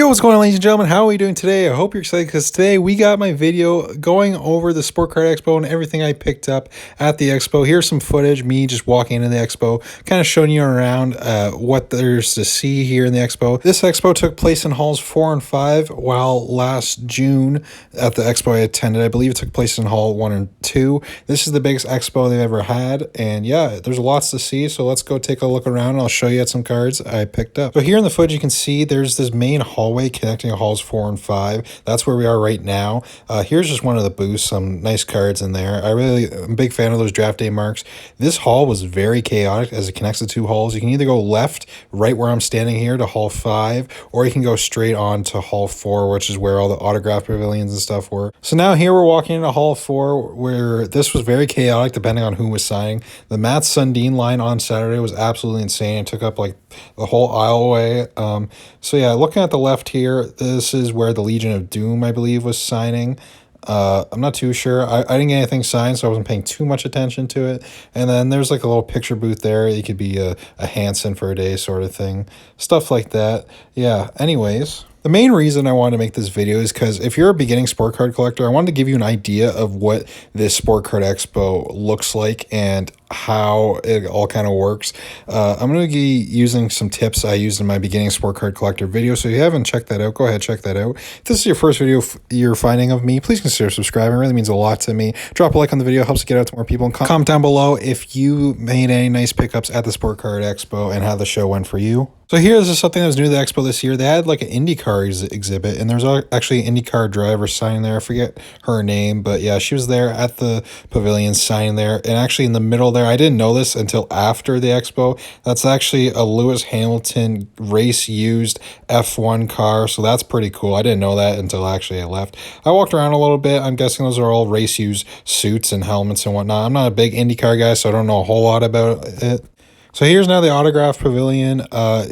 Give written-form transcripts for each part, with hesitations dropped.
Yo, what's going on, ladies and gentlemen? How are we doing today? I hope you're excited because today we got my video going over the Sport Card Expo and everything I picked up at the Expo. Here's some footage, me just walking into the Expo, kind of showing you around what there's to see here in the Expo. This Expo took place in halls 4 and 5, while last June at the Expo I attended, I believe it took place in hall 1 and 2. This is the biggest Expo they've ever had, and yeah, there's lots to see, so let's go take a look around and I'll show you some cards I picked up. So here in the footage you can see there's this main hallway connecting halls 4 and 5. That's where we are right now. Here's just one of the booths, some nice cards in there. I'm a big fan of those draft day marks. This hall was very chaotic as it connects the two halls. You can either go left, right where I'm standing here, to hall 5, or you can go straight on to hall 4, which is where all the autograph pavilions and stuff were. So now here we're walking into hall 4, where this was very chaotic depending on who was signing. The Matt Sundin line on Saturday was absolutely insane. It took up like the whole aisleway. So yeah, looking at the left here, this is where the Legion of Doom, I believe, was signing. I'm not too sure. I didn't get anything signed, so I wasn't paying too much attention to it. And then there's like a little picture booth there. You could be a Hanson for a day sort of thing. Stuff like that. Yeah, anyways. The main reason I wanted to make this video is because if you're a beginning sport card collector, I wanted to give you an idea of what this Sport Card Expo looks like and how it all kind of works. I'm going to be using some tips I used in my beginning sport card collector video, so if you haven't checked that out, go ahead, check that out. If this is your first video you're finding of me, please consider subscribing. It really means a lot to me. Drop a like on the video, helps get out to more people, and comment down below if you made any nice pickups at the Sport Card Expo and how the show went for you. So here's something that was new to the Expo this year. They had like an IndyCar exhibit, and there's actually an IndyCar driver signing there. I forget her name, but yeah, she was there at the pavilion signing there. And actually in the middle there, I didn't know this until after the Expo, that's actually a Lewis Hamilton race-used F1 car, so that's pretty cool. I didn't know that until actually I left. I walked around a little bit. I'm guessing those are all race-used suits and helmets and whatnot. I'm not a big IndyCar guy, so I don't know a whole lot about it. So here's now the autograph pavilion.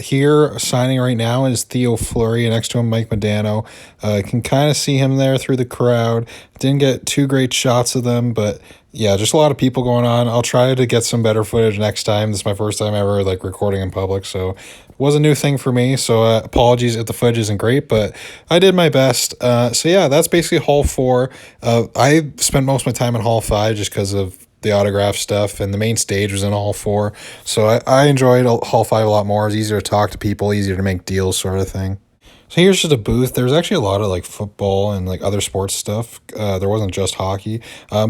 Here signing right now is Theo Fleury, and next to him Mike Modano. You can kind of see him there through the crowd. Didn't get two great shots of them, but yeah, just a lot of people going on. I'll try to get some better footage next time. This is my first time ever like recording in public, so it was a new thing for me. So apologies if the footage isn't great, but I did my best. So yeah, that's basically hall 4. I spent most of my time in hall 5 just because of the autograph stuff, and the main stage was in hall 4, so I enjoyed hall 5 a lot more. It's easier to talk to people, easier to make deals sort of thing. So here's just a booth. There's actually a lot of like football and like other sports stuff. There wasn't just hockey.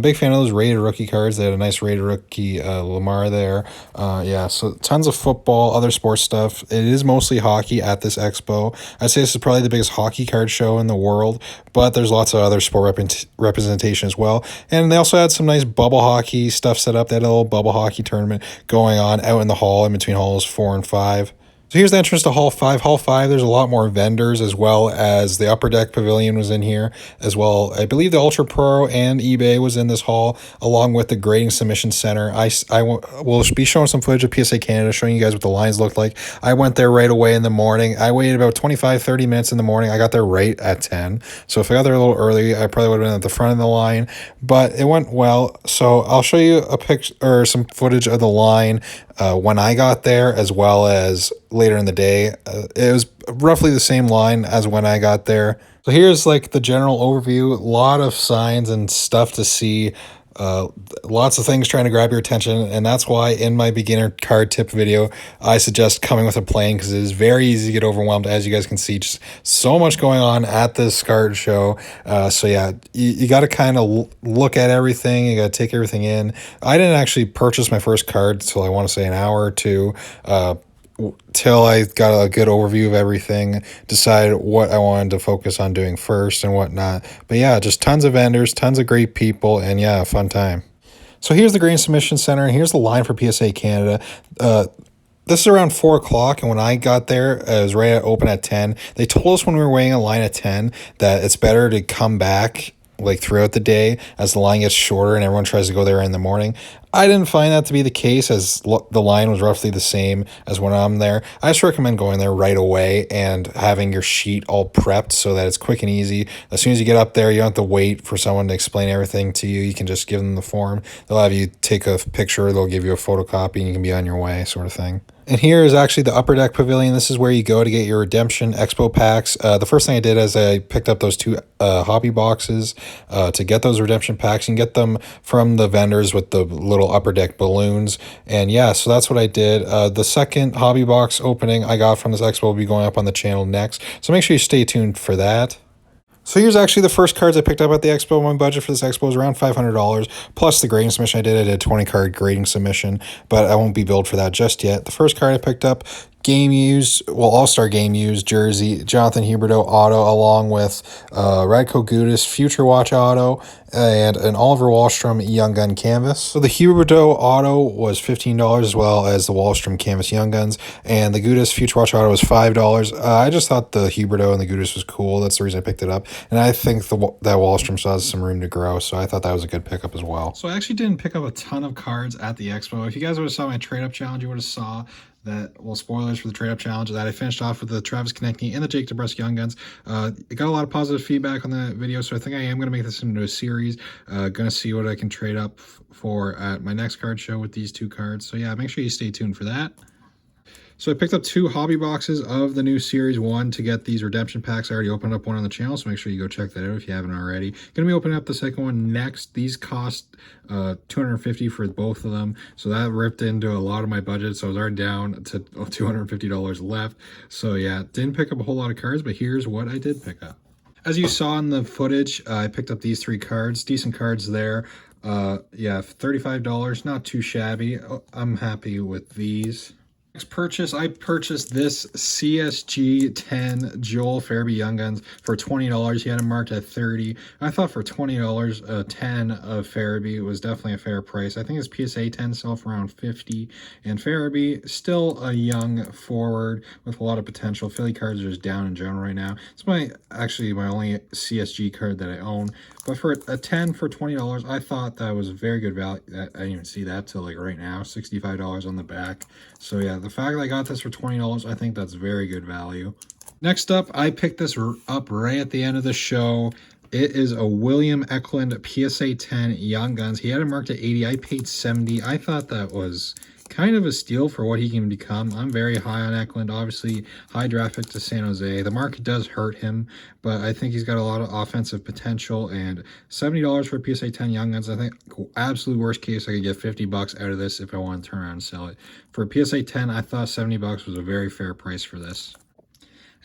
Big fan of those rated rookie cards. They had a nice rated rookie Lamar there. Yeah, so tons of football, other sports stuff. It is mostly hockey at this Expo. I'd say this is probably the biggest hockey card show in the world, but there's lots of other sport representation as well. And they also had some nice bubble hockey stuff set up. They had a little bubble hockey tournament going on out in the hall in between halls 4 and 5. So here's the entrance to hall 5. Hall 5, there's a lot more vendors, as well as the upper deck pavilion was in here as well. I believe the Ultra Pro and eBay was in this hall, along with the grading submission center. I will be showing some footage of PSA Canada, showing you guys what the lines looked like. I went there right away in the morning. I waited about 25-30 minutes in the morning. I got there right at 10. So if I got there a little early, I probably would have been at the front of the line, but it went well. So I'll show you a picture or some footage of the line when I got there, as well as later in the day. It was roughly the same line as when I got there. So here's like the general overview. A lot of signs and stuff to see. Lots of things trying to grab your attention, and that's why in my beginner card tip video I suggest coming with a plan, because it is very easy to get overwhelmed. As you guys can see, just so much going on at this card show. So yeah, you got to kind of look at everything. You got to take everything in. I didn't actually purchase my first card until I want to say an hour or two, till I got a good overview of everything, decide what I wanted to focus on doing first and whatnot. But yeah, just tons of vendors, tons of great people, and yeah, fun time. So here's the Grading Submission Center, and here's the line for PSA Canada. This is around 4 o'clock, and when I got there, it was right at open at 10. They told us when we were waiting in line at 10 that it's better to come back like throughout the day as the line gets shorter and everyone tries to go there in the morning. I didn't find that to be the case, as the line was roughly the same as when I'm there. I just recommend going there right away and having your sheet all prepped so that it's quick and easy. As soon as you get up there, you don't have to wait for someone to explain everything to you. You can just give them the form. They'll have you take a picture, they'll give you a photocopy, and you can be on your way, sort of thing. And here is actually the upper deck pavilion. This is where you go to get your redemption expo packs. The first thing I did is I picked up those two hobby boxes to get those redemption packs. You can get them from the vendors with the little upper deck balloons. And yeah, so that's what I did. The second hobby box opening I got from this expo will be going up on the channel next. So make sure you stay tuned for that. So here's actually the first cards I picked up at the expo. My budget for this expo was around $500 plus the grading submission I did. I did a 20 card grading submission, but I won't be billed for that just yet. The first card I picked up, game used, well, all-star game used jersey, Jonathan Huberdeau auto, along with Radko Gudas Future Watch auto and an Oliver Wahlstrom Young Gun canvas. So the Huberdeau auto was $15 as well as the Wahlstrom canvas Young Guns, and the Gudas Future Watch auto was $5. I just thought the Huberdeau and the Gudas was cool. That's the reason I picked it up, and I think that Wahlstrom still has some room to grow, so I thought that was a good pickup as well. So I actually didn't pick up a ton of cards at the expo. If you guys would have saw my trade-up challenge, you would have saw that, well, spoilers for the trade-up challenge, that I finished off with the Travis Konechny and the Jake DeBrusk Young Guns. It got a lot of positive feedback on the video, so I think I am going to make this into a series. Going to see what I can trade up for at my next card show with these two cards. So yeah, make sure you stay tuned for that. So I picked up two hobby boxes of the new Series 1 to get these redemption packs. I already opened up one on the channel, so make sure you go check that out if you haven't already. Going to be opening up the second one next. These cost $250 for both of them, so that ripped into a lot of my budget, so I was already down to $250 left. So yeah, didn't pick up a whole lot of cards, but here's what I did pick up. As you saw in the footage, I picked up these three cards. Decent cards there. Yeah, $35, not too shabby. I'm happy with these. Next purchase, I purchased this CSG 10 Joel Farabee Young Guns for $20. He had them marked at $30. I thought for $20, a 10 of Farabee was definitely a fair price. I think his PSA 10 sell for around $50. And Farabee, still a young forward with a lot of potential. Philly cards are just down in general right now. It's actually my only CSG card that I own. But for a 10 for $20, I thought that was a very good value. I didn't even see that till like right now, $65 on the back. So yeah, the fact that I got this for $20, I think that's very good value. Next up, I picked this up right at the end of the show. It is a William Eklund PSA 10 Young Guns. He had it marked at 80. I paid 70. I thought that was kind of a steal for what he can become. I'm very high on Eklund. Obviously, high draft pick to San Jose. The market does hurt him, but I think he's got a lot of offensive potential. And $70 for PSA 10 Young Guns, I think absolute worst case, I could get $50 out of this if I want to turn around and sell it. For PSA 10, I thought $70 was a very fair price for this.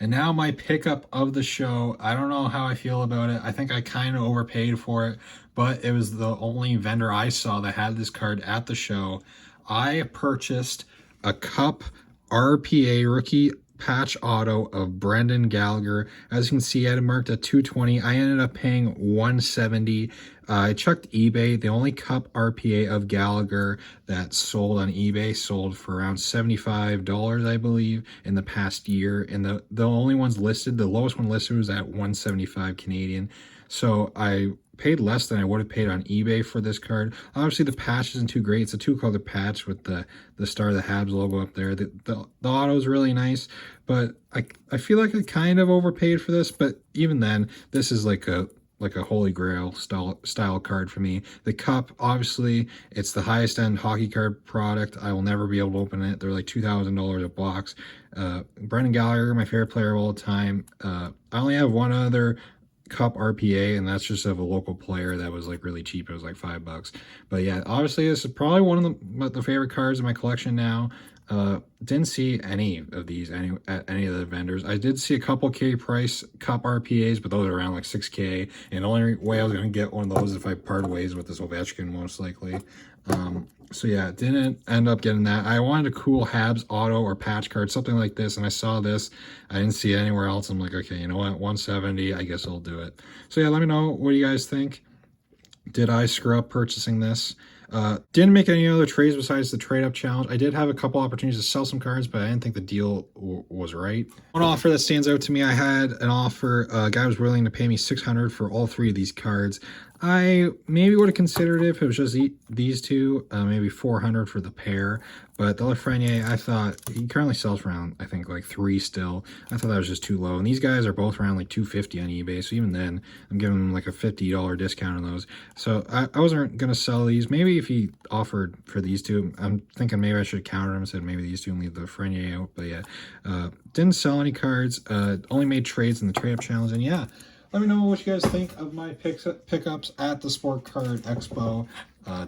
And now my pickup of the show. I don't know how I feel about it. I think I kind of overpaid for it, but it was the only vendor I saw that had this card at the show. I purchased a Cup RPA rookie patch auto of Brendan Gallagher. As you can see, I had it marked at $220. I ended up paying $170. I checked eBay. The only Cup RPA of Gallagher that sold on eBay sold for around $75, I believe, in the past year. And the only ones listed, the lowest one listed was at $175 Canadian. So I paid less than I would have paid on eBay for this card. Obviously, the patch isn't too great. It's a two-color patch with the Star of the Habs logo up there. The auto is really nice, but I feel like I kind of overpaid for this. But even then, this is like a holy grail style card for me. The Cup, obviously, it's the highest end hockey card product. I will never be able to open it. They're like $2,000 a box. Brendan Gallagher, my favorite player of all time. I only have one other Cup RPA, and that's just of a local player that was like really cheap. It was like $5. But yeah, obviously this is probably one of the favorite cards in my collection now. Didn't see any of these at any of the vendors. I did see a couple K price Cup RPAs, but those are around like 6K. And the only way I was gonna get one of those is if I part ways with this Ovechkin, most likely. So yeah, didn't end up getting that. I wanted a cool Habs auto or patch card, something like this, and I saw this. I didn't see it anywhere else. I'm like, okay, you know what, 170, I guess I'll do it. So yeah, let me know what you guys think. Did I screw up purchasing this? Didn't make any other trades besides the trade-up challenge. I did have a couple opportunities to sell some cards, but I didn't think the deal was right. One offer that stands out to me, I had an offer. A guy was willing to pay me $600 for all three of these cards. I maybe would have considered it if it was just these two, maybe $400 for the pair. But the Lafreniere, I thought, he currently sells around, I think, like $3 still. I thought that was just too low. And these guys are both around like $250 on eBay. So even then, I'm giving them like a $50 discount on those. So I wasn't going to sell these. Maybe if he offered for these two. I'm thinking maybe I should have countered him and said maybe these two and leave the Frenier out. But yeah, didn't sell any cards. Only made trades in the trade up challenge. And yeah, let me know what you guys think of my pickups at the Sport Card Expo.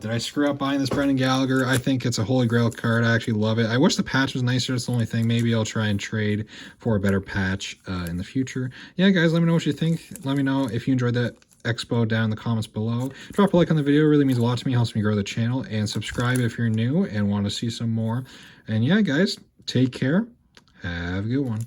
Did I screw up buying this Brendan Gallagher? I think it's a holy grail card. I actually love it. I wish the patch was nicer. That's the only thing. Maybe I'll try and trade for a better patch in the future. Yeah, guys, let me know what you think. Let me know if you enjoyed that Expo down in the comments below. Drop a like on the video. It really means a lot to me. Helps me grow the channel. And subscribe if you're new and want to see some more. And yeah, guys, take care. Have a good one.